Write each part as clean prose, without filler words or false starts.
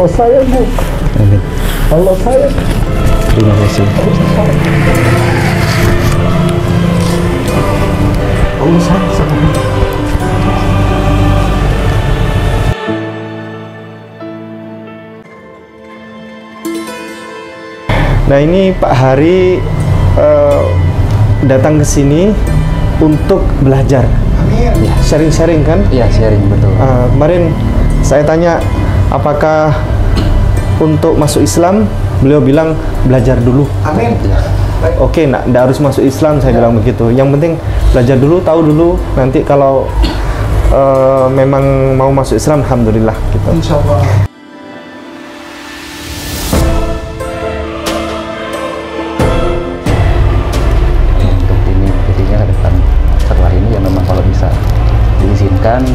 Allah sayang, Bu. Amin. Allah sayang. Terima kasih. Allah sayang sama Bu. Nah, ini Pak Hari datang ke sini untuk belajar. Amin. Ya, sharing-sharing kan? Iya, sharing, betul. Kemarin saya tanya apakah untuk masuk Islam, beliau bilang belajar dulu. Amin. Ya. Oke, nggak harus masuk Islam, saya bilang begitu. Yang penting belajar dulu, tahu dulu. Nanti kalau memang mau masuk Islam, alhamdulillah gitu. Insya Allah. Untuk ini jadinya ke depan setelah ini ya memang kalau bisa diizinkan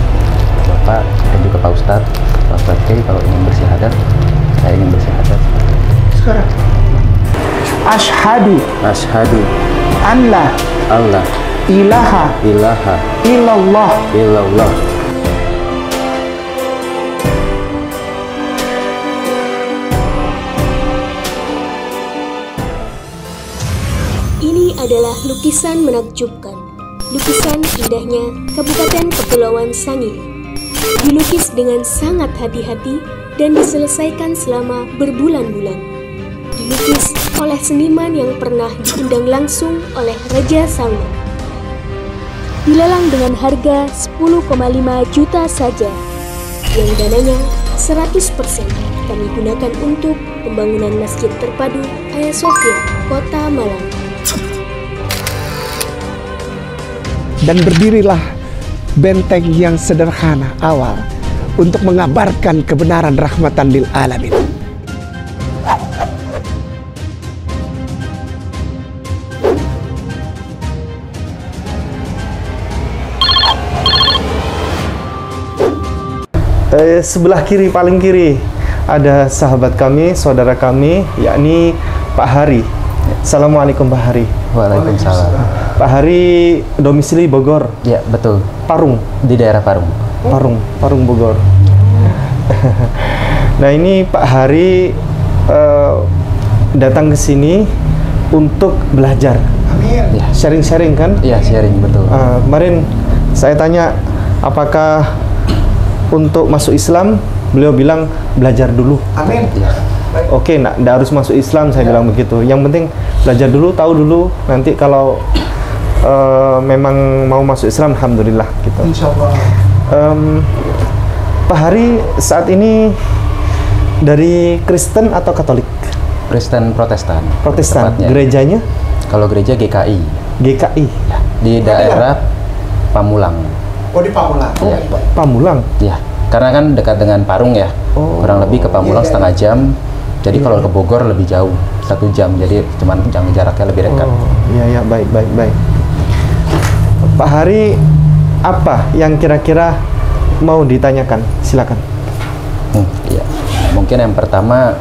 Bapak dan juga Pak Ustadz Kiai kalau ingin bersyahadat, saya ingin bersyahadat. Sekarang. Ashhadu Asyhadu an la Allah ilaha ilaha illallah illallah. Ini adalah lukisan menakjubkan. Lukisan indahnya Kabupaten Kepulauan Sangihe. Dilukis dengan sangat hati-hati dan diselesaikan selama berbulan-bulan. Dilukis oleh seniman yang pernah diundang langsung oleh Raja Salman. Dilelang dengan harga 10,5 juta saja, yang dananya 100% kami gunakan untuk pembangunan Masjid Terpadu Hagia Sophia, Kota Malang. dan berdirilah benteng yang sederhana awal untuk mengabarkan kebenaran rahmatan lil alamin. Sebelah kiri, paling kiri, ada sahabat kami, saudara kami, yakni Pak Hari. Assalamualaikum Pak Hari. Waalaikumsalam. Pak Hari domisili Bogor. Ya, betul. Parung. Di daerah Parung. Parung Bogor. Nah, ini Pak Hari datang ke sini untuk belajar. Amin. Ya. Sharing-sharing kan? Iya, sharing, betul. Kemarin saya tanya apakah untuk masuk Islam, beliau bilang belajar dulu. Amin. Ya. Oke, nggak harus masuk Islam, saya bilang begitu. Yang penting belajar dulu, tahu dulu. Nanti kalau memang mau masuk Islam, alhamdulillah gitu. Insya Allah. Pak Hari saat ini dari Kristen atau Katolik? Kristen Protestan. Protestan. Tepatnya. Gerejanya? Kalau gereja GKI. GKI. Di daerah Pamulang. Oh, di Pamulang. Iya. Pamulang. Ya, karena kan dekat dengan Parung ya. Oh. Kurang lebih ke Pamulang Iya, iya. setengah jam. Jadi kalau ke Bogor lebih jauh, 1 jam. Jadi cuman jaraknya lebih dekat. Oh, iya, baik. Pak Hari, apa yang kira-kira mau ditanyakan? Silakan. Iya. Mungkin yang pertama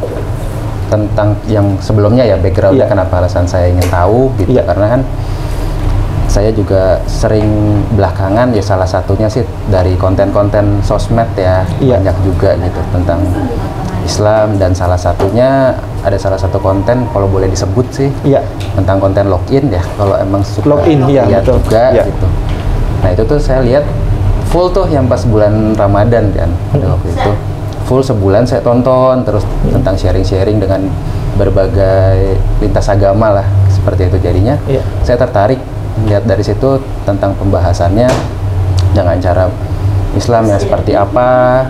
tentang yang sebelumnya ya, backgroundnya Iya. kenapa alasan saya ingin tahu gitu. Iya. Karena kan saya juga sering belakangan ya, salah satunya sih dari konten-konten sosmed ya, Iya. banyak juga gitu tentang Islam, dan salah satunya ada salah satu konten, kalau boleh disebut sih, Iya. tentang konten login ya, kalau emang suka Login, iya, lihat betul. juga Iya. gitu. Nah itu tuh saya lihat full tuh yang pas bulan Ramadan kan, pada waktu itu full sebulan saya tonton terus tentang sharing-sharing dengan berbagai lintas agama lah, seperti itu. Jadinya Iya. saya tertarik lihat dari situ tentang pembahasannya dengan cara Islam yang seperti apa.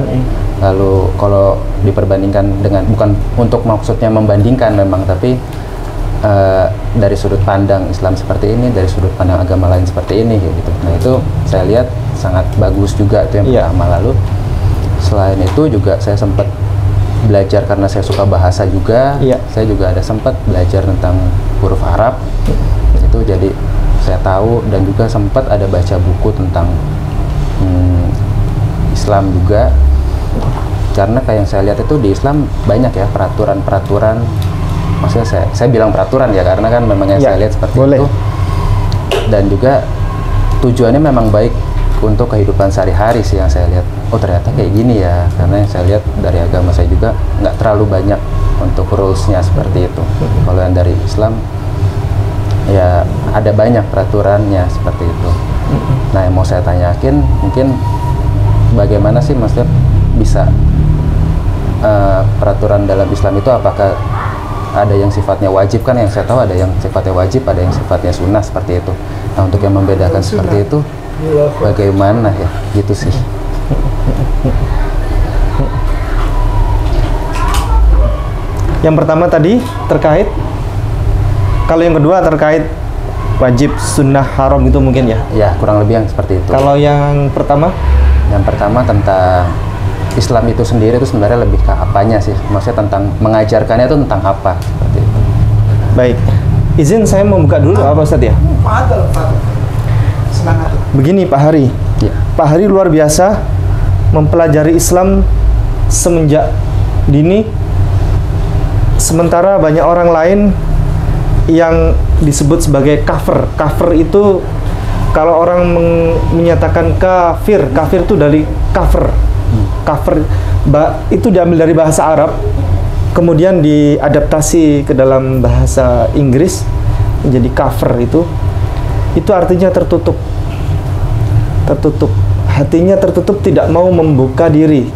Lalu kalau diperbandingkan dengan, bukan untuk maksudnya membandingkan memang, tapi dari sudut pandang Islam seperti ini, dari sudut pandang agama lain seperti ini gitu. Nah itu saya lihat sangat bagus juga, itu yang Iya. pertama. Lalu selain itu juga saya sempat belajar karena saya suka bahasa juga. Iya. Saya juga ada sempat belajar tentang huruf Arab. Itu jadi saya tahu, dan juga sempat ada baca buku tentang Islam juga. Karena kayak yang saya lihat itu di Islam banyak ya peraturan-peraturan. Maksudnya saya bilang peraturan ya, karena kan memang yang Ya, saya lihat seperti boleh. itu. Dan juga tujuannya memang baik untuk kehidupan sehari-hari sih yang saya lihat. Oh ternyata kayak gini ya, karena yang saya lihat dari agama saya juga nggak terlalu banyak untuk rules-nya seperti itu. Kalau yang dari Islam ya ada banyak peraturannya seperti itu. Nah yang mau saya tanyakin mungkin bagaimana sih maksudnya bisa peraturan dalam Islam itu apakah ada yang sifatnya wajib, kan yang saya tahu ada yang sifatnya wajib, ada yang sifatnya sunnah seperti itu. Nah untuk yang membedakan seperti itu bagaimana ya, gitu sih. Yang pertama tadi terkait, kalau yang kedua terkait wajib, sunnah, haram itu mungkin ya? Ya kurang lebih yang seperti itu. Kalau yang pertama? Yang pertama tentang Islam itu sendiri itu sebenarnya lebih ke apanya sih? Maksudnya tentang mengajarkannya itu tentang apa? Seperti itu. Baik, izin saya membuka dulu apa Ustaz ya? Semangat. Begini Pak Hari, Ya. Pak Hari luar biasa mempelajari Islam semenjak dini, sementara banyak orang lain yang disebut sebagai kafir. Kafir itu kalau orang menyatakan kafir, kafir itu dari kafir. Kafir itu diambil dari bahasa Arab, kemudian diadaptasi ke dalam bahasa Inggris menjadi kafir. Itu artinya tertutup. Tertutup. Hatinya tertutup, tidak mau membuka diri.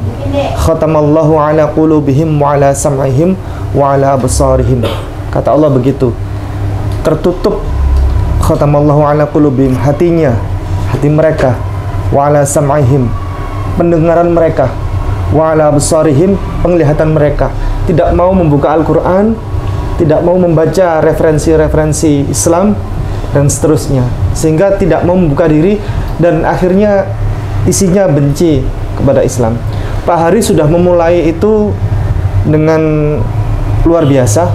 Khatamallahu ala qulubihim wa ala sam'ihim wa ala absarihim. Kata Allah begitu. Tertutup. Khatamallahu ala qulubihim, hatinya, hati mereka, wa ala sam'ihim, pendengaran mereka, wa ala absarihim, penglihatan mereka. Tidak mau membuka Al-Qur'an, tidak mau membaca referensi-referensi Islam dan seterusnya, sehingga tidak mau membuka diri dan akhirnya isinya benci kepada Islam. Pak Hari sudah memulai itu dengan luar biasa,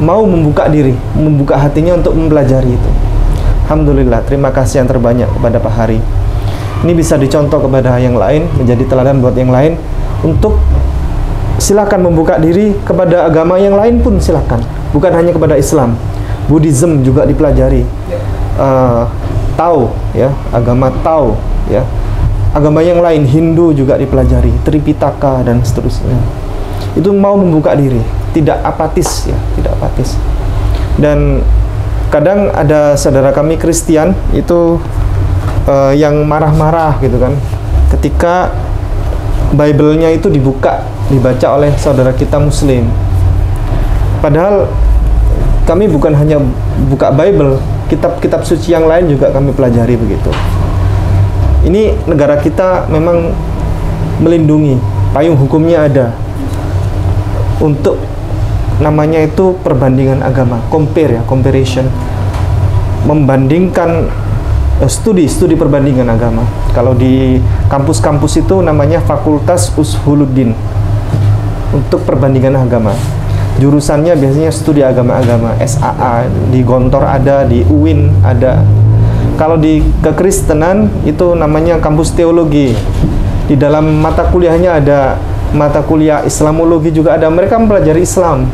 mau membuka diri, membuka hatinya untuk mempelajari itu. Alhamdulillah, terima kasih yang terbanyak kepada Pak Hari. Ini bisa dicontoh kepada yang lain, menjadi teladan buat yang lain untuk silakan membuka diri kepada agama yang lain pun silakan, bukan hanya kepada Islam. Buddhism juga dipelajari. Tao ya, agama Tao ya. Agama yang lain, Hindu juga dipelajari, Tripitaka dan seterusnya. Itu mau membuka diri, tidak apatis ya, tidak apatis. Dan kadang ada saudara kami Kristen itu yang marah-marah gitu kan, ketika Bible-nya itu dibuka, dibaca oleh saudara kita Muslim. Padahal kami bukan hanya buka Bible, kitab-kitab suci yang lain juga kami pelajari begitu. Ini negara kita memang melindungi, payung hukumnya ada untuk namanya itu perbandingan agama, compare ya, comparison, membandingkan studi perbandingan agama. Kalau di kampus-kampus itu namanya Fakultas Ushuluddin, untuk perbandingan agama. Jurusannya biasanya studi agama-agama, SAA, di Gontor ada, di UIN ada. Kalau di kekristenan itu namanya kampus teologi. Di dalam mata kuliahnya ada mata kuliah Islamologi juga ada. Mereka mempelajari Islam.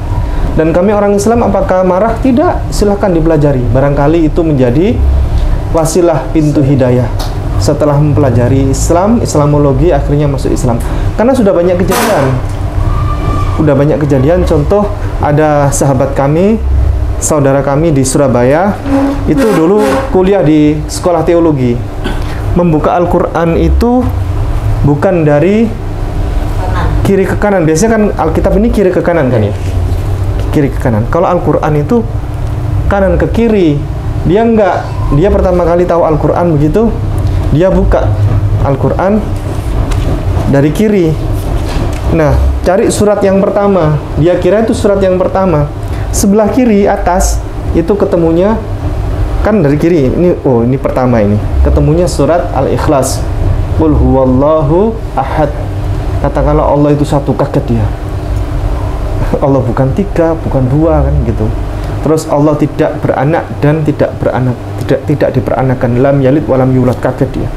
Dan kami orang Islam apakah marah? Tidak, silahkan dipelajari. Barangkali itu menjadi wasilah pintu hidayah. Setelah mempelajari Islam, Islamologi, akhirnya masuk Islam. Karena sudah banyak kejadian. Udah banyak kejadian, contoh ada sahabat kami, saudara kami di Surabaya, itu dulu kuliah di sekolah teologi. Membuka Al-Quran itu bukan dari kiri ke kanan. Biasanya kan Alkitab ini kiri ke kanan kan ya? Kiri ke kanan. Kalau Al-Quran itu kanan ke kiri. Dia enggak. Dia pertama kali tahu Al-Quran begitu, dia buka Al-Quran dari kiri. Nah, cari surat yang pertama. Dia kira itu surat yang pertama. Sebelah kiri atas itu ketemunya kan dari kiri. Ini pertama ini. Ketemunya surat Al-Ikhlas. Qul huwallahu ahad. Katakanlah Allah itu satu, kaget dia. Allah bukan tiga, bukan dua kan gitu. Terus Allah tidak beranak dan tidak beranak, tidak diperanakan, lam yalid walam yulad, kaget dia.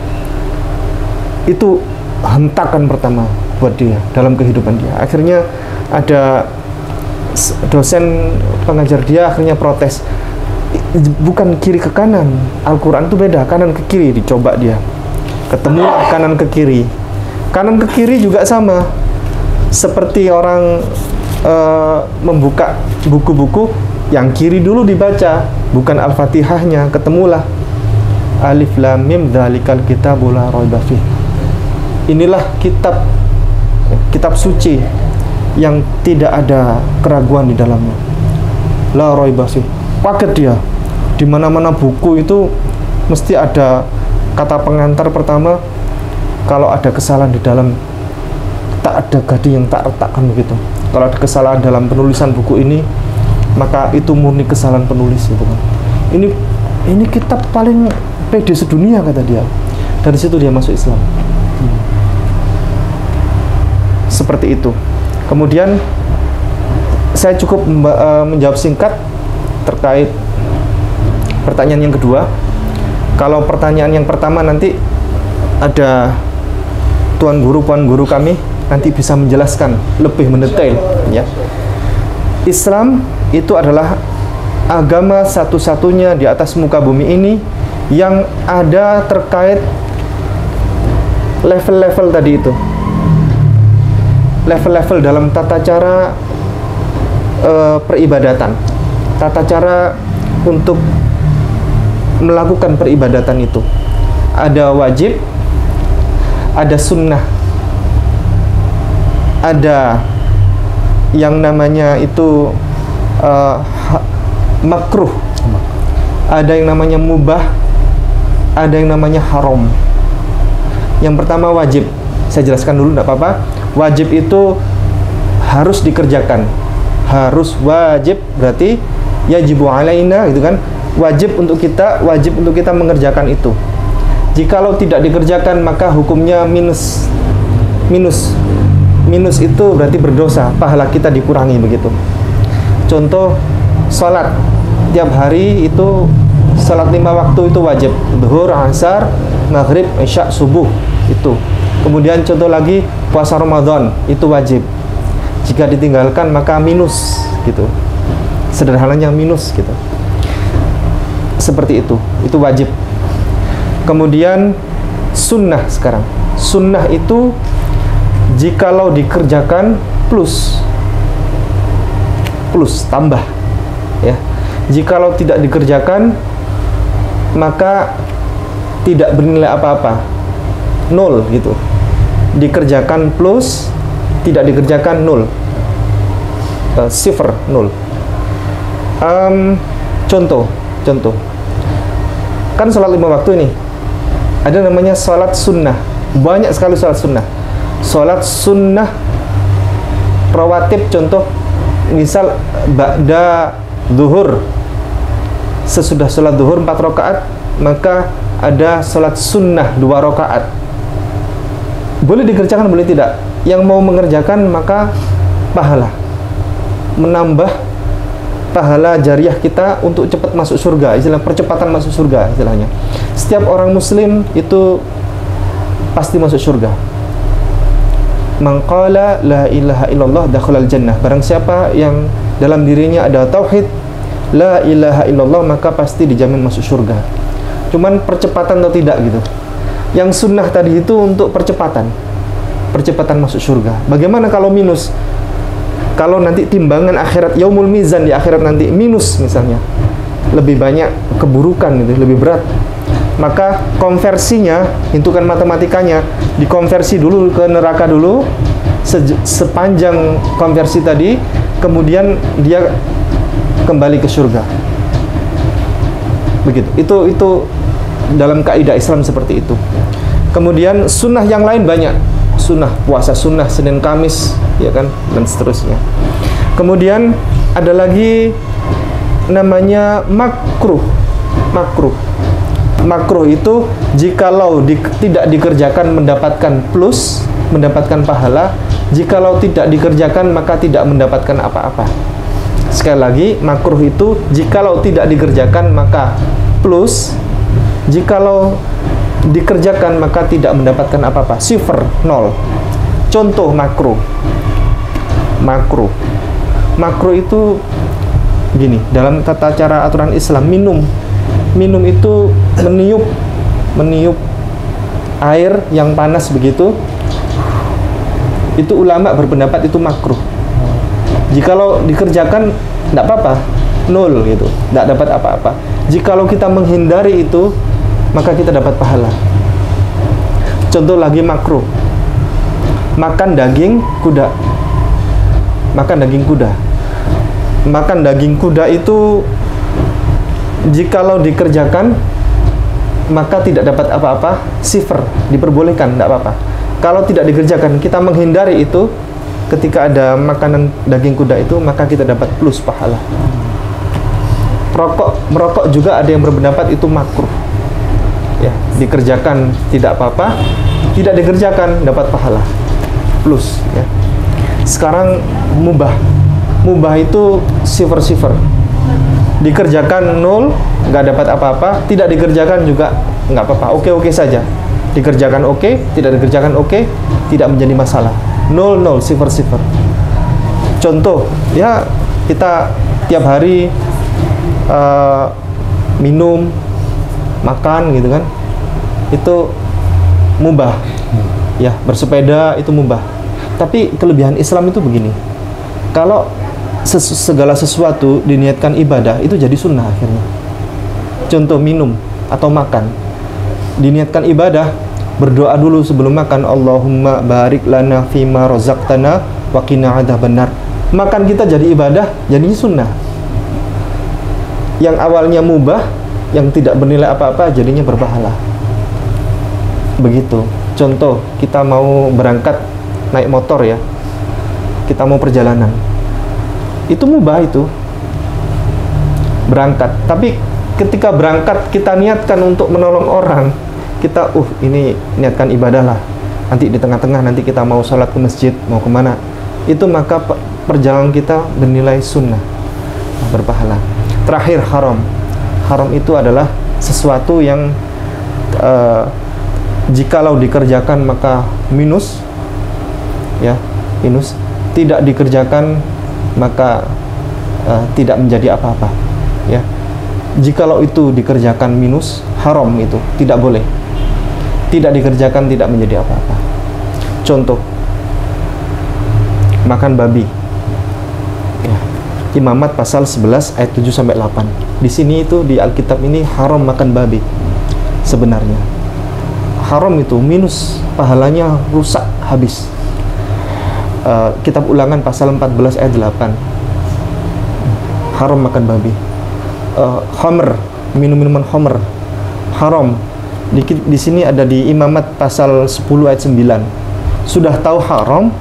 Itu hentakan pertama buat dia dalam kehidupan dia. Akhirnya ada dosen pengajar dia akhirnya protes, bukan kiri ke kanan, Al-Quran itu beda, kanan ke kiri. Dicoba dia, ketemulah kanan ke kiri. Kanan ke kiri juga sama, seperti orang membuka buku-buku, yang kiri dulu dibaca, bukan Al-Fatihahnya, ketemulah Alif Lam Mim dzalikal kitabul la raiba fih. Inilah kitab suci yang tidak ada keraguan di dalamnya. La raiba fih. Paket dia. Di mana-mana buku itu mesti ada kata pengantar pertama, kalau ada kesalahan di dalam, tak ada gading yang tak retakkan begitu. Kalau ada kesalahan dalam penulisan buku ini, maka itu murni kesalahan penulis gitu kan. Ini kitab paling pede sedunia kata dia. Dari situ dia masuk Islam. Seperti itu. Kemudian saya cukup menjawab singkat terkait pertanyaan yang kedua. Kalau pertanyaan yang pertama nanti ada tuan guru, puan guru kami nanti bisa menjelaskan lebih mendetail ya. Islam itu adalah agama satu-satunya di atas muka bumi ini yang ada terkait level-level tadi itu. Level-level dalam tata cara peribadatan, tata cara untuk melakukan peribadatan itu. Ada wajib, ada sunnah, ada yang namanya itu makruh, ada yang namanya mubah, ada yang namanya haram. Yang pertama wajib, saya jelaskan dulu, tidak apa-apa. Wajib itu harus dikerjakan, harus wajib, berarti yajibu alaina gitu kan, wajib untuk kita mengerjakan itu. Jikalau tidak dikerjakan maka hukumnya minus itu berarti berdosa, pahala kita dikurangi begitu. Contoh salat tiap hari itu, salat 5 waktu itu wajib, zuhur, asar, maghrib, isya, subuh itu. Kemudian contoh lagi puasa Ramadan itu wajib, jika ditinggalkan maka minus gitu, sederhananya minus gitu. Seperti itu wajib. Kemudian sunnah sekarang. Sunnah itu jikalau dikerjakan plus tambah ya. Jikalau tidak dikerjakan maka tidak bernilai apa-apa, nol gitu. Dikerjakan plus, tidak dikerjakan nol, sifar, nol. Contoh kan sholat 5 waktu ini ada namanya sholat sunnah, banyak sekali sholat sunnah. Sholat sunnah rawatib, contoh misal ba'da zuhur, sesudah sholat zuhur 4 rakaat, maka ada sholat sunnah 2 rakaat. Boleh dikerjakan, boleh tidak. Yang mau mengerjakan maka pahala, menambah pahala jariah kita untuk cepat masuk surga, istilah percepatan masuk surga istilahnya. Setiap orang muslim itu pasti masuk surga. Man qala la ilaha illallah dakhalal jannah. Barang siapa yang dalam dirinya ada tauhid la ilaha illallah maka pasti dijamin masuk surga. Cuman percepatan atau tidak gitu. Yang sunnah tadi itu untuk percepatan masuk surga. Bagaimana kalau minus? Kalau nanti timbangan akhirat, yaumul mizan di akhirat nanti minus misalnya, lebih banyak keburukan gitu, lebih berat, maka konversinya, hitungan matematikanya, dikonversi dulu ke neraka dulu, sepanjang konversi tadi, kemudian dia kembali ke surga. Begitu. Itu dalam kaidah Islam seperti itu. Kemudian sunnah yang lain banyak. Sunnah puasa sunnah Senin Kamis, ya kan, dan seterusnya. Kemudian ada lagi namanya makruh. Makruh itu jikalau tidak dikerjakan mendapatkan plus, mendapatkan pahala. Jikalau tidak dikerjakan maka tidak mendapatkan apa-apa. Sekali lagi, makruh itu jikalau tidak dikerjakan maka plus, jikalau dikerjakan maka tidak mendapatkan apa-apa, sifar, nol. Contoh makruh itu gini, dalam tata cara aturan Islam, minum itu meniup air yang panas begitu, itu ulama berpendapat itu makruh. Jikalau dikerjakan tidak apa-apa, nol gitu, tidak dapat apa-apa. Jikalau kita menghindari itu, maka kita dapat pahala. Contoh lagi makruh, makan daging kuda. Makan daging kuda. Makan daging kuda itu jikalau dikerjakan maka tidak dapat apa-apa, sifr, diperbolehkan, tidak apa-apa. Kalau tidak dikerjakan, kita menghindari itu, ketika ada makanan daging kuda itu, maka kita dapat plus pahala. Merokok juga ada yang berpendapat itu makruh. Ya, dikerjakan tidak apa-apa, tidak dikerjakan dapat pahala plus. Ya. Sekarang mubah itu sifr. Dikerjakan nol, nggak dapat apa-apa, tidak dikerjakan juga nggak apa-apa, oke saja. Dikerjakan oke, tidak dikerjakan oke, tidak menjadi masalah. 0 sifr. Contoh, ya kita tiap hari minum, makan gitu kan, itu mubah. Ya, bersepeda itu mubah. Tapi kelebihan Islam itu begini, kalau segala sesuatu diniatkan ibadah itu jadi sunnah akhirnya. Contoh minum atau makan diniatkan ibadah, berdoa dulu sebelum makan, Allahumma barik lana fima razaqtana wa qina adzabannar. Makan kita jadi ibadah, jadinya sunnah. Yang awalnya mubah, yang tidak bernilai apa-apa, jadinya berpahala. Begitu. Contoh, kita mau berangkat naik motor ya, kita mau perjalanan, itu mubah itu berangkat. Tapi ketika berangkat kita niatkan untuk menolong orang, kita ini niatkan ibadah lah, nanti di tengah-tengah nanti kita mau sholat ke masjid, mau kemana, itu maka perjalanan kita bernilai sunnah, berpahala. Terakhir haram itu adalah sesuatu yang jikalau dikerjakan maka minus, ya, minus. Tidak dikerjakan maka tidak menjadi apa-apa, ya. Jikalau itu dikerjakan minus, haram itu, tidak boleh. Tidak dikerjakan tidak menjadi apa-apa. Contoh, makan babi. Ya. Imamat pasal 11 ayat 7 sampai 8. Di sini itu di Alkitab ini haram makan babi. Sebenarnya haram itu minus, pahalanya rusak habis. Kitab Ulangan pasal 14 ayat 8. Haram makan babi. Khamr, minum-minuman khamr haram. Di sini ada di Imamat pasal 10 ayat 9. Sudah tahu haram,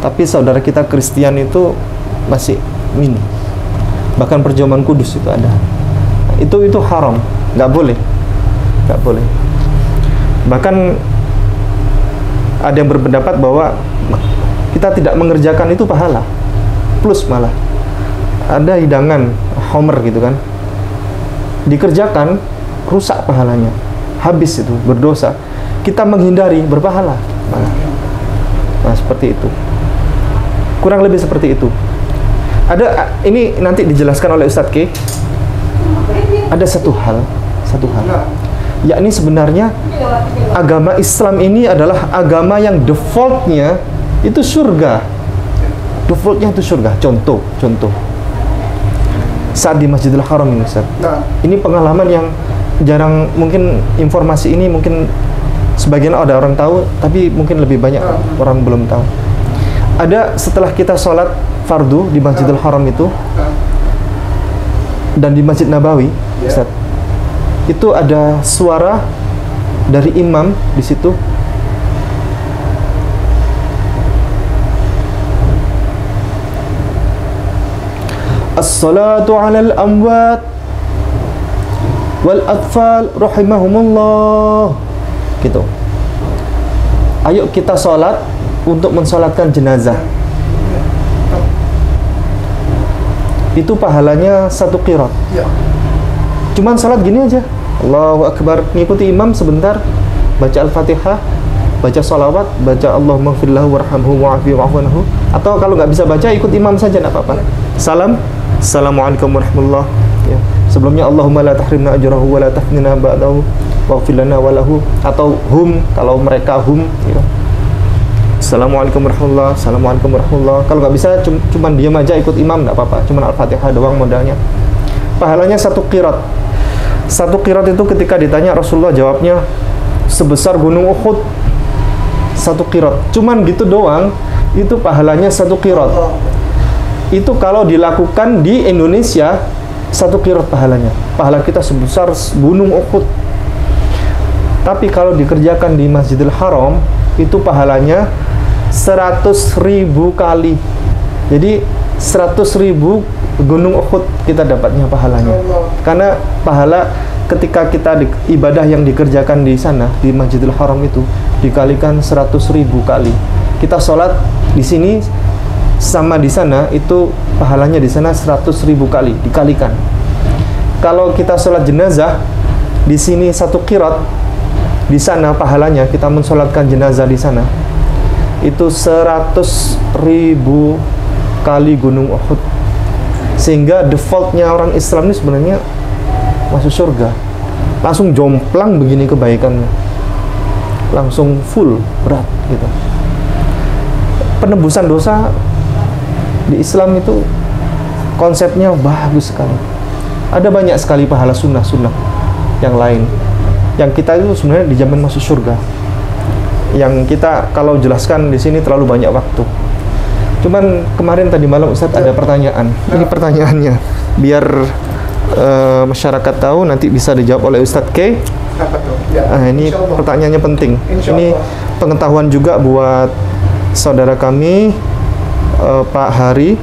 tapi saudara kita Kristen itu masih minum. Bahkan perjamuan kudus itu ada. Itu haram, nggak boleh. Bahkan ada yang berpendapat bahwa kita tidak mengerjakan itu pahala plus, malah ada hidangan homer gitu kan, dikerjakan rusak pahalanya, habis itu, berdosa. Kita menghindari, berpahala malah. Nah, seperti itu, kurang lebih seperti itu. Ada, ini nanti dijelaskan oleh Ustadz K. Ada satu hal, yakni sebenarnya agama Islam ini adalah agama yang defaultnya itu surga. Defaultnya itu surga. Contoh saat di Masjidil Haram ini, Ustaz. Ini pengalaman yang jarang, mungkin informasi ini mungkin sebagian ada orang tahu, tapi mungkin lebih banyak orang belum tahu. Ada setelah kita sholat fardu di Masjidil Haram itu dan di Masjid Nabawi, Ustaz, itu ada suara dari imam di situ. As-salatu 'alal amwat wal atfal rahimahumullah. Gitu. Ayo kita sholat untuk mensolatkan jenazah. Itu pahalanya 1 qirat. Cuman sholat gini aja, Allahu Akbar, ngikuti imam sebentar, baca Al-Fatihah, baca sholawat, baca Allahumma gfirlahu warhamhu wa'afi wa'afu anhu. Atau kalau nggak bisa baca, ikut imam saja, nggak apa-apa. Salam, Assalamualaikum warahmatullahi wabarakatuh. Ya. Sebelumnya Allahumma la tahrimna ajrahu wa la tahfidna ba'dahu. waghfir lana walahu, atau hum kalau mereka hum gitu. Assalamualaikum warahmatullahi, assalamualaikum warahmatullahi. Kalau nggak bisa cuman diam aja ikut imam nggak apa-apa, cuman Al-Fatihah doang modalnya. Pahalanya 1 qirat. 1 qirat itu ketika ditanya Rasulullah jawabnya sebesar gunung Uhud. 1 qirat. Cuman gitu doang, itu pahalanya 1 qirat. Itu kalau dilakukan di Indonesia 1 qirat pahalanya. Pahala kita sebesar gunung Uhud. Tapi kalau dikerjakan di Masjidil Haram, itu pahalanya 100.000 kali. Jadi 100.000 gunung Uhud kita dapatnya pahalanya. Karena pahala ketika kita ibadah yang dikerjakan di sana di Masjidil Haram itu dikalikan 100.000 kali. Kita sholat di sini sama di sana itu pahalanya di sana 100.000 kali dikalikan. Kalau kita sholat jenazah di sini 1 qirat, di sana pahalanya kita mensolatkan jenazah di sana itu 100.000 kali gunung Uhud. Sehingga defaultnya orang Islam ini sebenarnya masuk surga, langsung jomplang begini kebaikannya, langsung full berat gitu. Penebusan dosa di Islam itu konsepnya bagus sekali. Ada banyak sekali pahala sunnah-sunnah yang lain yang kita itu sebenarnya dijamin masuk surga. Yang kita kalau jelaskan di sini terlalu banyak waktu. Cuman kemarin tadi malam Ustadz ada pertanyaan. Ini pertanyaannya biar masyarakat tahu, nanti bisa dijawab oleh Ustadz K. Ini pertanyaannya penting. Ini pengetahuan juga buat saudara kami Pak Hari.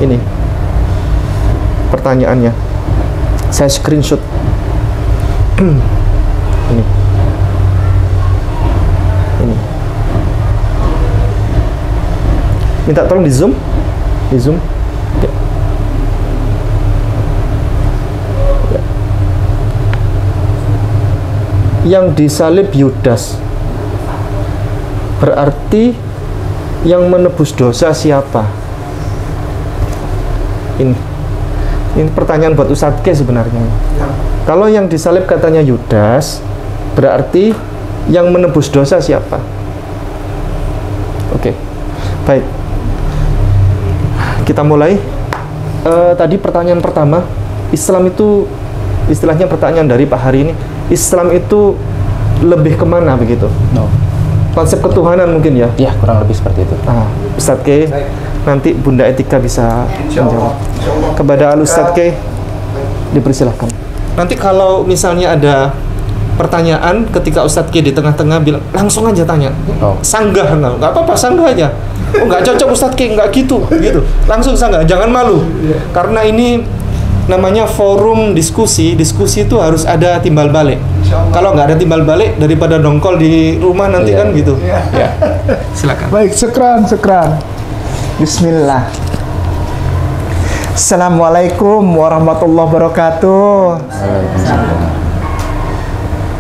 Ini pertanyaannya. Saya screenshot. Ini. Minta tolong di zoom. Ya. Ya. Yang disalib Yudas berarti yang menebus dosa siapa? Ini pertanyaan buat Ustadz K sebenarnya. Ya. Kalau yang disalib katanya Yudas, berarti yang menebus dosa siapa? Oke, baik. Kita mulai. Tadi pertanyaan pertama, Islam itu istilahnya pertanyaan dari Pak Hari ini. Islam itu lebih kemana begitu? No. Konsep ketuhanan mungkin ya? Ya, kurang lebih seperti itu. Ustadz K, nanti Bunda Etika bisa menjawab. Kepada Ustadz K, dipersilahkan. Nanti kalau misalnya ada pertanyaan ketika Ustadz K di tengah-tengah bilang, langsung aja tanya. Sanggah, nggak apa-apa, sanggah aja. Oh, nggak cocok Ustadz K, nggak gitu. Langsung sanggah, jangan malu. Karena ini namanya forum diskusi itu harus ada timbal balik. Kalau nggak ada timbal balik, daripada dongkol di rumah nanti kan gitu. Ya. Silakan. Baik, sekran. Bismillah. Assalamualaikum warahmatullahi wabarakatuh.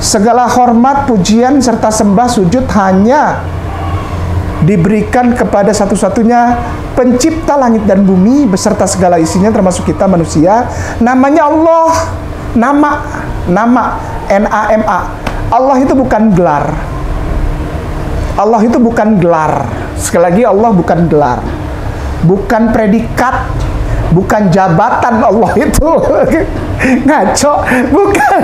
Segala hormat, pujian, serta sembah sujud hanya diberikan kepada satu-satunya pencipta langit dan bumi beserta segala isinya termasuk kita manusia. Namanya Allah. Nama N-A-M-A. Allah itu bukan gelar. Allah itu bukan gelar. Sekali lagi, Allah bukan gelar, bukan predikat, bukan jabatan. Allah itu ngaco, bukan.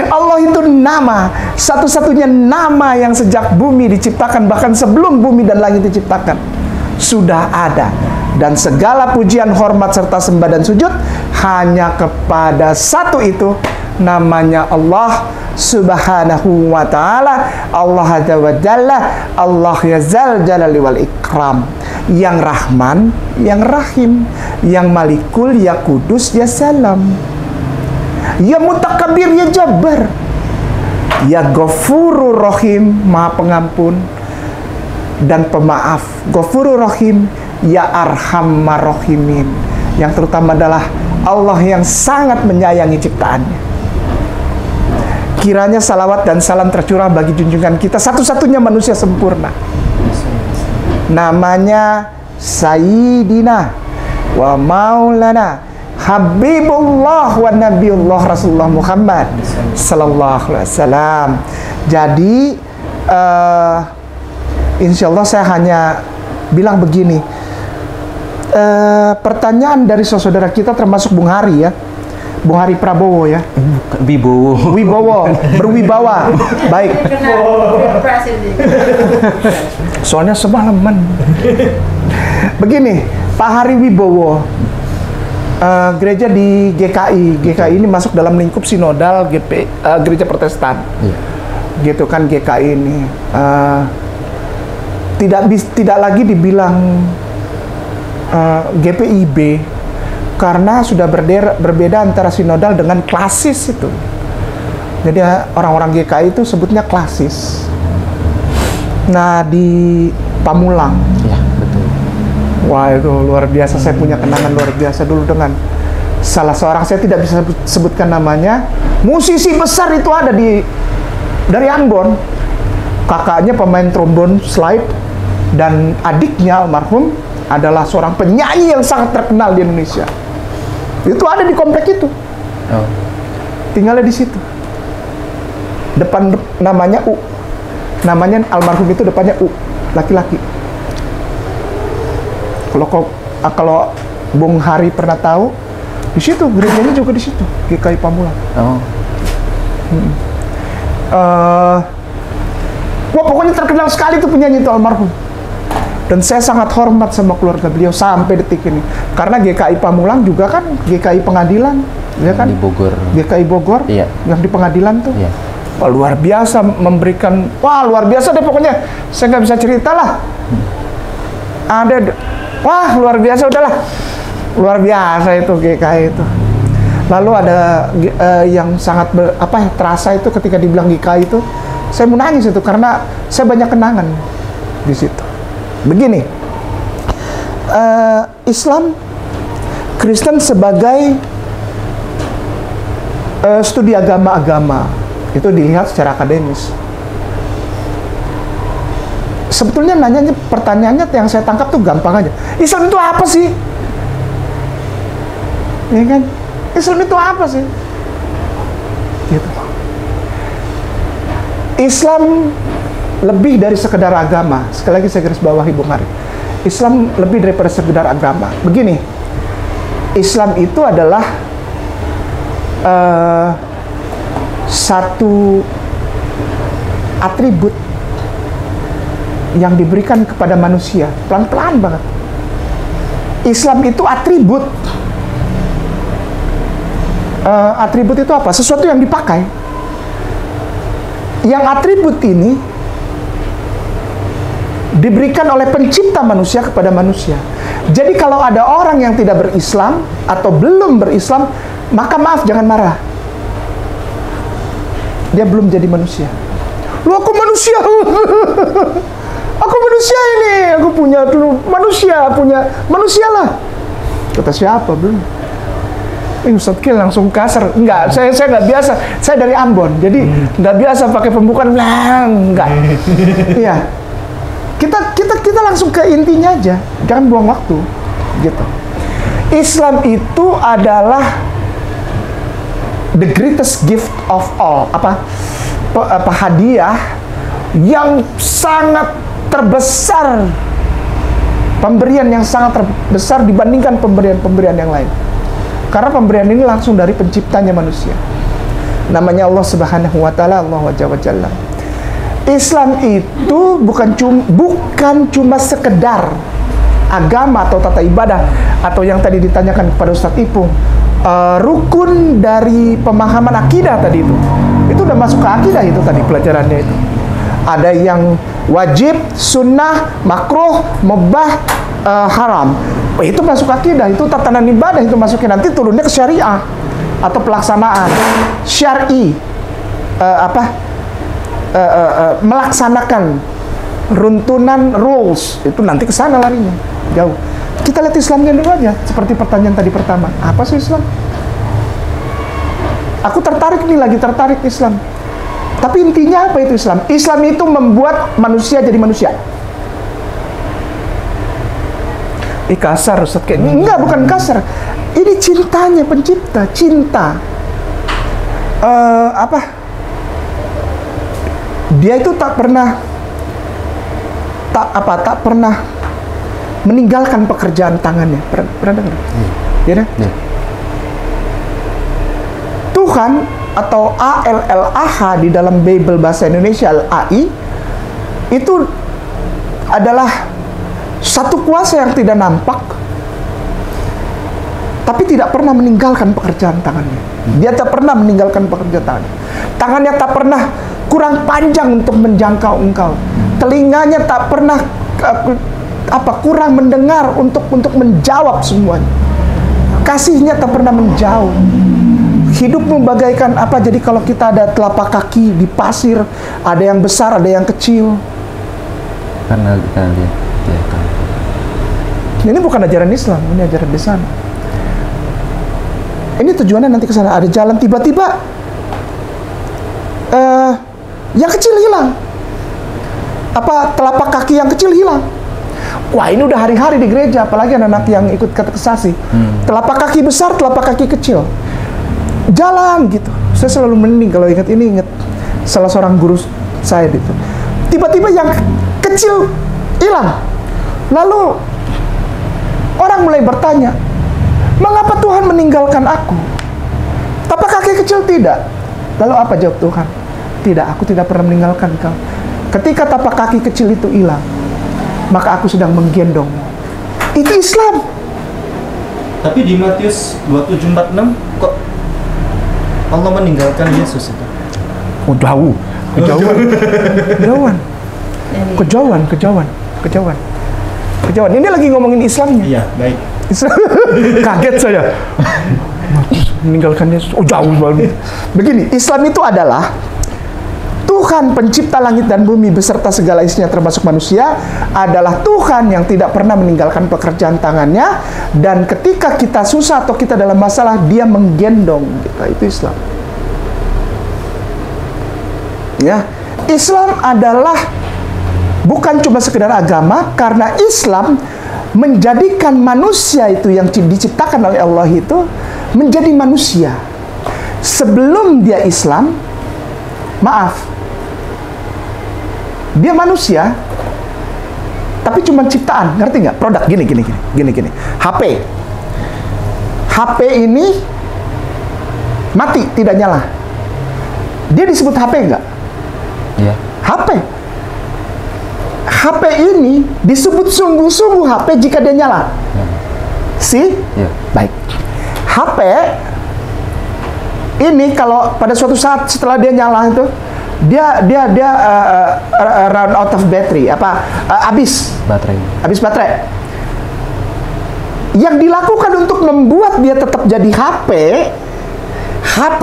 Allah itu nama, satu-satunya nama yang sejak bumi diciptakan, bahkan sebelum bumi dan langit diciptakan sudah ada. Dan segala pujian, hormat, serta sembah dan sujud hanya kepada satu itu, namanya Allah Subhanahu wa ta'ala. Allah Azza wa Jalla, Allah ya Zal Jalali wal Ikram, yang Rahman, yang Rahim, yang Malikul, ya Kudus, ya Salam, ya Mutakabir, ya Jabbar, ya Ghafurur Rahim, Maha Pengampun dan Pemaaf. Ghafurur Rahim, ya Arhamar Rahimin, yang terutama adalah Allah yang sangat menyayangi ciptaannya. Kiranya salawat dan salam tercurah bagi junjungan kita, satu-satunya manusia sempurna, namanya Sayyidina wa Maulana Habibullah wa Nabiullah Rasulullah Muhammad sallallahu alaihi wasallam. Jadi insya Allah saya hanya bilang begini. Pertanyaan dari saudara kita termasuk Bung Hari ya, Bung Hari Prabowo ya. Wibowo. Wibowo, berwibawa. Baik. Soalnya semalaman. Begini, Pak Hari Wibowo, gereja di GKI. GKI ini masuk dalam lingkup sinodal gereja Protestan. Iya. Gitu kan GKI ini. Tidak lagi dibilang GPIB karena sudah berbeda antara sinodal dengan klasis itu. Jadi orang-orang GKI itu sebutnya klasis. Nah di Pamulang, Ya, betul. wah itu luar biasa. Saya punya kenangan luar biasa dulu dengan salah seorang, saya tidak bisa sebutkan namanya, musisi besar itu ada dari Ambon. Kakaknya pemain trombon slide dan adiknya almarhum adalah seorang penyanyi yang sangat terkenal di Indonesia. Itu ada di komplek itu. Oh. Tinggalnya di situ. Depan namanya U. Namanya almarhum itu depannya U, laki-laki. Kalau Bung Hari pernah tahu, di situ gerejanya juga di situ, GKI Pamulang. Oh. Wah pokoknya terkenal sekali tuh penyanyi itu almarhum. Dan saya sangat hormat sama keluarga beliau sampai detik ini. Karena GKI Pamulang juga kan GKI Pengadilan, ya kan? Di Bogor. GKI Bogor, Iya. yang di pengadilan tuh. Iya. Wah, luar biasa memberikan, wah luar biasa deh pokoknya. Saya nggak bisa cerita lah. Wah luar biasa, udahlah. Luar biasa itu GKI itu. Lalu ada yang sangat terasa itu ketika dibilang GKI itu, saya mau nangis itu karena saya banyak kenangan di situ. Begini, Islam, Kristen sebagai studi agama-agama itu dilihat secara akademis. Sebetulnya pertanyaannya yang saya tangkap tuh gampang aja. Islam itu apa sih? Ya kan? Islam itu apa sih? Gitu. Islam lebih dari sekedar agama. Sekali lagi saya garis bawahi Bung Hari. Islam lebih daripada sekedar agama. Begini, Islam itu adalah satu atribut yang diberikan kepada manusia. Pelan-pelan banget. Islam itu atribut. Atribut itu apa? Sesuatu yang dipakai. Yang atribut ini diberikan oleh pencipta manusia kepada manusia. Jadi kalau ada orang yang tidak berislam atau belum berislam, maka maaf, jangan marah. Dia belum jadi manusia. Lu aku manusia. Aku manusia ini. Aku punya dulu manusia, punya manusia lah. Kata siapa belum? Ustadz Kil langsung kasar. Enggak, saya nggak biasa. Saya dari Ambon, jadi nggak biasa pakai pembukaan. Enggak. Iya. Kita langsung ke intinya aja, jangan buang waktu, gitu. Islam itu adalah the greatest gift of all, hadiah yang sangat terbesar, pemberian yang sangat terbesar dibandingkan pemberian-pemberian yang lain. Karena pemberian ini langsung dari penciptanya manusia. Namanya Allah Subhanahu wa taala, Allah wa jalla. Islam itu bukan cuma sekedar agama atau tata ibadah atau yang tadi ditanyakan kepada Ustadz Ipung, rukun dari pemahaman akidah tadi itu udah masuk ke akidah itu tadi pelajarannya itu. Ada yang wajib, sunnah, makruh, mubah, haram. Itu masuk akidah, itu tatanan ibadah, itu masuknya nanti turunnya ke syariah atau pelaksanaan syar'i, melaksanakan runtunan rules itu nanti ke sana larinya jauh. Kita lihat Islamnya dulu aja, seperti pertanyaan tadi pertama, apa sih Islam? Aku tertarik Islam. Tapi intinya apa itu Islam? Islam itu membuat manusia jadi manusia. Kasar Ustaz, enggak, bukan kasar. Ini cintanya pencipta, cinta. Dia itu tak pernah meninggalkan pekerjaan tangannya. Pernah dengar? Ya, kan? Tuhan atau ALLAH di dalam Bible bahasa Indonesia AI itu adalah satu kuasa yang tidak nampak, tapi tidak pernah meninggalkan pekerjaan tangannya. Dia tak pernah meninggalkan pekerjaan tangannya. Tangannya tak pernah kurang panjang untuk menjangkau engkau. Telinganya tak pernah kurang mendengar untuk menjawab semuanya. Kasihnya tak pernah menjauh. Hidupmu bagaikan apa? Jadi kalau kita ada telapak kaki di pasir, ada yang besar, ada yang kecil. Karena dia tahu. Ini bukan ajaran Islam, ini ajaran di sana. Ini tujuannya nanti ke sana. Ada jalan tiba-tiba yang kecil hilang. Telapak kaki yang kecil hilang. Wah, ini udah hari-hari di gereja, apalagi anak-anak yang ikut katekisasi. Telapak kaki besar, telapak kaki kecil. Jalan gitu. Saya selalu mending kalau ingat salah seorang guru saya gitu. Tiba-tiba yang kecil hilang. Lalu orang mulai bertanya, mengapa Tuhan meninggalkan aku? Tapak kaki kecil tidak. Lalu apa jawab Tuhan? Tidak, aku tidak pernah meninggalkan kau. Ketika tapak kaki kecil itu hilang, maka aku sedang menggendong. Itu Islam. Tapi di Matius 27:46 kok Allah meninggalkan Yesus itu? Oh, kejauhan. Ini lagi ngomongin Islamnya. Iya, baik. Kaget saya. Meninggalkan Yesus. Oh, jauh banget. Begini, Islam itu adalah Tuhan pencipta langit dan bumi beserta segala isinya termasuk manusia, adalah Tuhan yang tidak pernah meninggalkan pekerjaan tangannya, dan ketika kita susah atau kita dalam masalah, dia menggendong kita. Itu Islam. Ya, Islam adalah bukan cuma sekedar agama, karena Islam menjadikan manusia itu yang diciptakan oleh Allah itu menjadi manusia. Sebelum dia Islam, dia manusia, tapi cuma ciptaan, ngerti nggak? Produk gini. HP ini mati, tidak nyala. Dia disebut HP nggak? Iya. HP ini disebut sungguh-sungguh HP jika dia nyala. Iya. Baik. HP ini kalau pada suatu saat setelah dia nyala itu, dia run out of battery, habis baterai. Yang dilakukan untuk membuat dia tetap jadi HP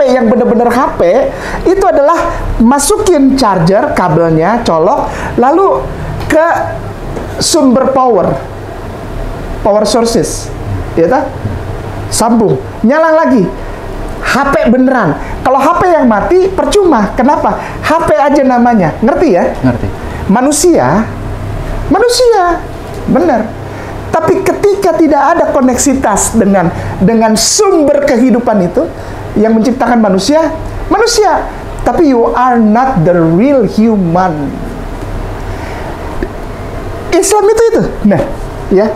yang benar-benar HP itu adalah masukin charger, kabelnya colok, lalu ke sumber power sources, ya tak? Sambung, nyala lagi. HP beneran. Kalau HP yang mati percuma. Kenapa? HP aja namanya. Ngerti ya? Ngerti. Manusia, benar. Tapi ketika tidak ada koneksitas dengan sumber kehidupan itu yang menciptakan manusia. Tapi you are not the real human. Islam itu. Nah, ya.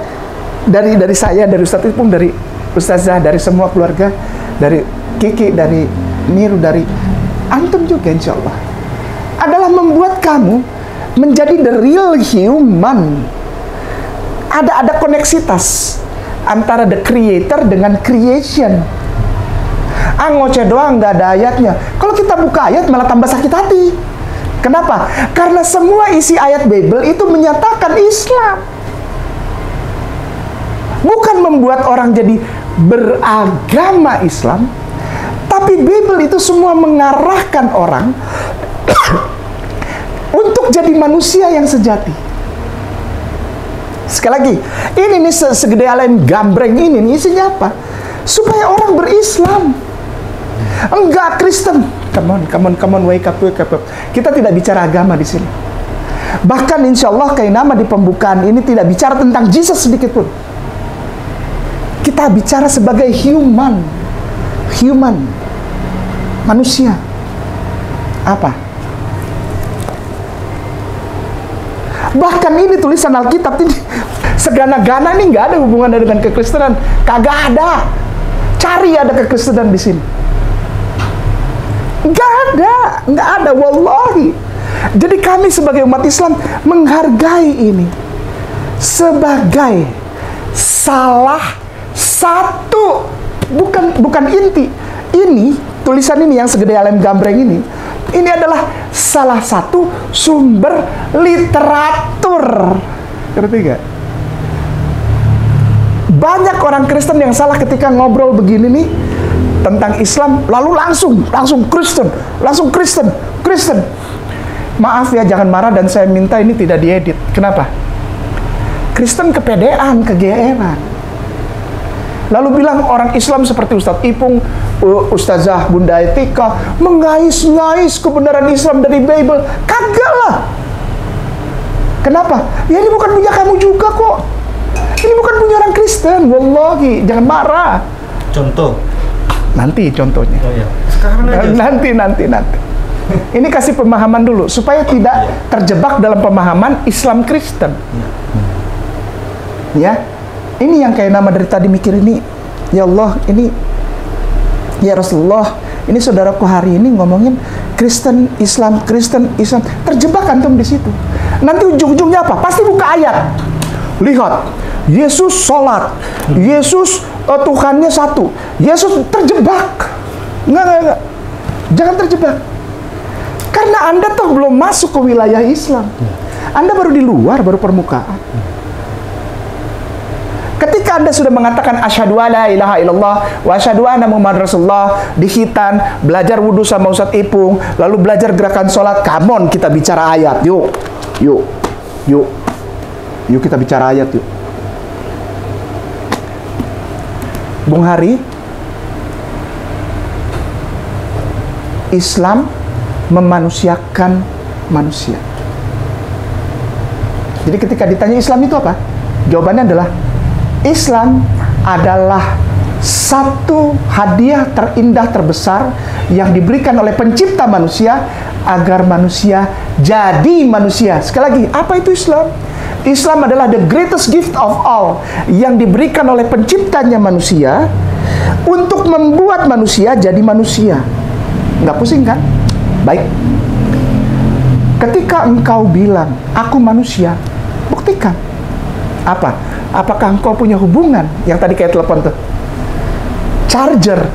Dari saya, dari Ustadz Ipung, dari Ustazah, dari semua keluarga, dari Kiki, dari Niru, dari antum juga insya Allah, adalah membuat kamu menjadi the real human. Ada koneksitas antara the creator dengan creation. Ngoceh doang, nggak ada ayatnya. Kalau kita buka ayat malah tambah sakit hati. Kenapa? Karena semua isi ayat Bible itu menyatakan Islam. Bukan membuat orang jadi beragama Islam, tapi Bible itu semua mengarahkan orang untuk jadi manusia yang sejati. Sekali lagi, ini nih segede alem gambreng ini nih isinya apa? Supaya orang berislam. Enggak Kristen. Come on, wake up. Kita tidak bicara agama di sini. Bahkan insya Allah kayak nama di pembukaan ini tidak bicara tentang Jesus sedikit pun. Kita Kita bicara sebagai human, manusia. Apa? Bahkan ini tulisan Alkitab ini segana-gana ini nggak ada hubungannya dengan kekristenan, kagak ada. Cari ada kekristenan di sini. Nggak ada, wallahi. Jadi kami sebagai umat Islam menghargai ini sebagai salah satu, bukan inti. Ini tulisan ini yang segede lem gambreng ini adalah salah satu sumber literatur. Ngerti gak? Banyak orang Kristen yang salah ketika ngobrol begini nih tentang Islam, lalu langsung Kristen. Maaf ya, jangan marah dan saya minta ini tidak diedit. Kenapa? Kristen kepedean, kegeeran. Lalu bilang orang Islam seperti Ustadz Ipung, Ustazah Bunda Etika mengais-ngais kebenaran Islam dari Bible. Kagak lah. Kenapa? Ya ini bukan punya kamu juga kok. Ini bukan punya orang Kristen. Wallahi, jangan marah. Contoh. Nanti contohnya. Oh iya. Sekarang aja. Nanti. Ini kasih pemahaman dulu supaya tidak terjebak dalam pemahaman Islam Kristen. Ya. Ini yang kayak nama dari tadi mikir ini. Ya Allah, ini ya Rasulullah, ini saudaraku hari ini ngomongin Kristen Islam. Terjebak antum di situ. Nanti ujung-ujungnya apa? Pasti buka ayat. Lihat, Yesus sholat, Yesus Tuhannya satu, Yesus terjebak. Enggak. Jangan terjebak. Karena Anda toh belum masuk ke wilayah Islam. Anda baru di luar, baru permukaan. Ketika Anda sudah mengatakan asyhadu alla ilaha illallah wa asyhadu anna Muhammad Rasulullah di khitan, belajar wudhu sama Ustadz Ipung, lalu belajar gerakan sholat, come on kita bicara ayat. Yuk kita bicara ayat yuk. Bung Hari, Islam memanusiakan manusia. Jadi ketika ditanya Islam itu apa? Jawabannya adalah Islam adalah satu hadiah terindah terbesar yang diberikan oleh pencipta manusia agar manusia jadi manusia. Sekali lagi, apa itu Islam? Islam adalah the greatest gift of all yang diberikan oleh penciptanya manusia untuk membuat manusia jadi manusia. Nggak pusing kan? Baik. Ketika engkau bilang, aku manusia, buktikan. Apa? Apakah engkau punya hubungan yang tadi kayak telepon tuh? Charger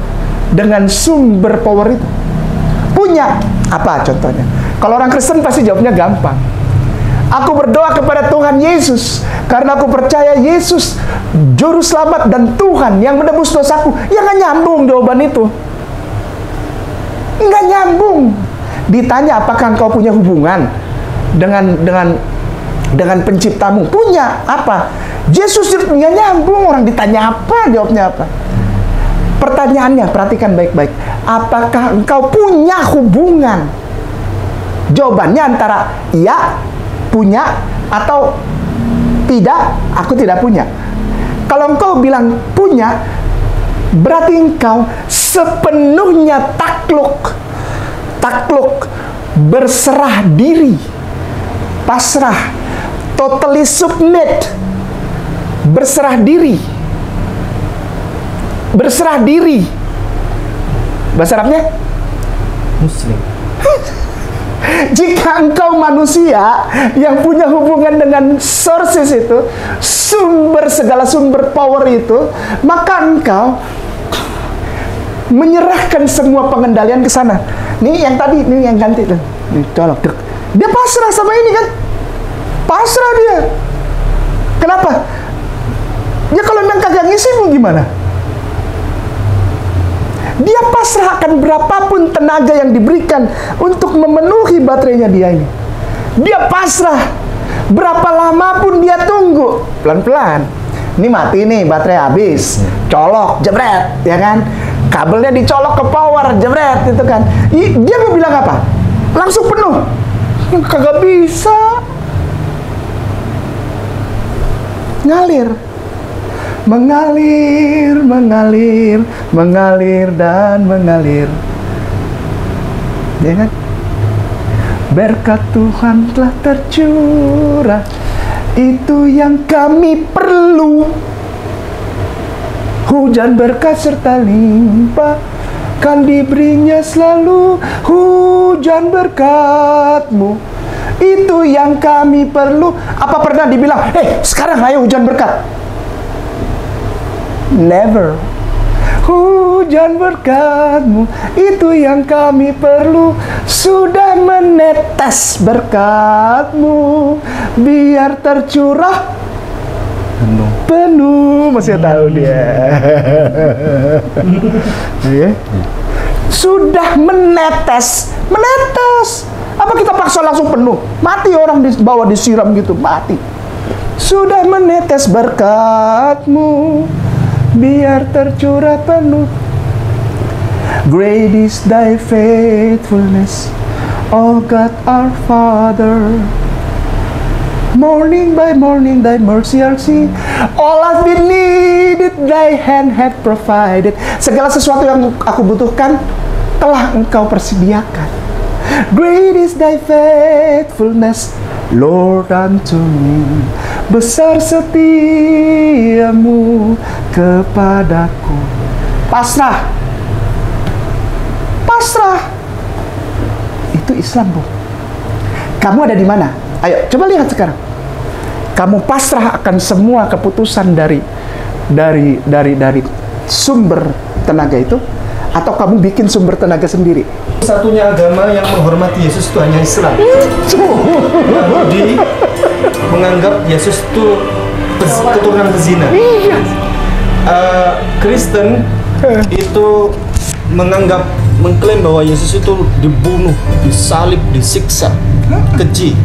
dengan sumber power itu? Punya. Apa contohnya? Kalau orang Kristen pasti jawabnya gampang. Aku berdoa kepada Tuhan Yesus karena aku percaya Yesus juru selamat dan Tuhan yang menebus dosaku. Ya nggak nyambung jawaban itu. Nggak nyambung. Ditanya apakah engkau punya hubungan dengan penciptamu? Punya. Apa? Yesus nggak nyambung. Orang ditanya apa, jawabnya apa? Pertanyaannya, perhatikan baik-baik. Apakah engkau punya hubungan? Jawabannya antara iya, punya, atau tidak, aku tidak punya. Kalau engkau bilang punya, berarti engkau sepenuhnya takluk, berserah diri, pasrah, totally submit, berserah diri. Bahasa Arabnya? Muslim. Jika engkau manusia yang punya hubungan dengan sources itu, segala sumber power itu, maka engkau menyerahkan semua pengendalian ke sana. Nih yang tadi, nih yang ganti tuh. Nih colok. Dia pasrah sama ini kan? Pasrah dia. Kenapa? Ya kalau memang kagak ngisi mau gimana? Dia pasrah akan berapapun tenaga yang diberikan untuk memenuhi baterainya dia ini. Dia pasrah. Berapa lama pun dia tunggu. Pelan-pelan. Ini mati nih, baterai habis. Colok, jebret, ya kan? Kabelnya dicolok ke power, jebret, itu kan. Dia mau bilang apa? Langsung penuh. Kagak bisa. Ngalir. mengalir, mengalir, mengalir dan mengalir. Ya kan? Berkat Tuhan telah tercurah, itu yang kami perlu. Hujan berkat serta limpah kan diberinya selalu. Hujan berkat-Mu, itu yang kami perlu. Apa pernah dibilang, sekarang ayo hujan berkat? Never. Hujan berkat-Mu, itu yang kami perlu. Sudah menetes berkat-Mu, biar tercurah penuh. Masih tahu dia. Ya. Sudah menetes. Apa kita paksa langsung penuh? Mati orang di bawah disiram gitu, mati. Sudah menetes berkat-Mu, biar tercurah penuh. Great is Thy faithfulness, oh God our Father. Morning by morning Thy mercy I see. All I've been needed Thy hand had provided. Segala sesuatu yang aku butuhkan telah Engkau persediakan. Great is Thy faithfulness, Lord, unto me. Besar setiamu kepadaku. Pasrah. Pasrah. Itu Islam, Bu. Kamu ada di mana? Ayo, coba lihat sekarang. Kamu pasrah akan semua keputusan dari sumber tenaga itu, atau kamu bikin sumber tenaga sendiri? Satunya agama yang menghormati Yesus itu hanya Islam. Yahudi menganggap Yesus itu keturunan pezina. Kristen itu mengklaim bahwa Yesus itu dibunuh, disalib, disiksa, keji,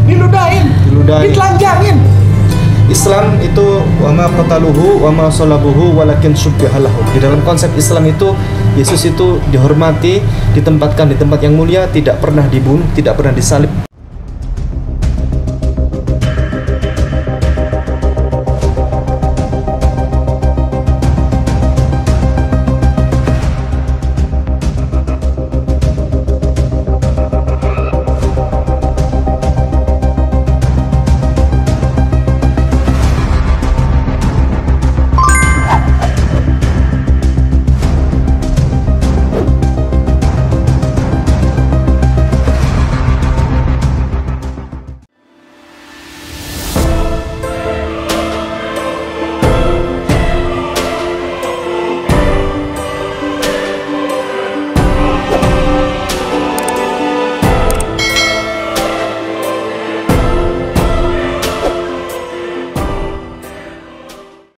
Diludahin. Ditelanjangin. Islam itu wama qataluhu wama salabuhu walakin syubbiha lahu. Di dalam konsep Islam itu Yesus itu dihormati, ditempatkan di tempat yang mulia, tidak pernah dibunuh, tidak pernah disalib.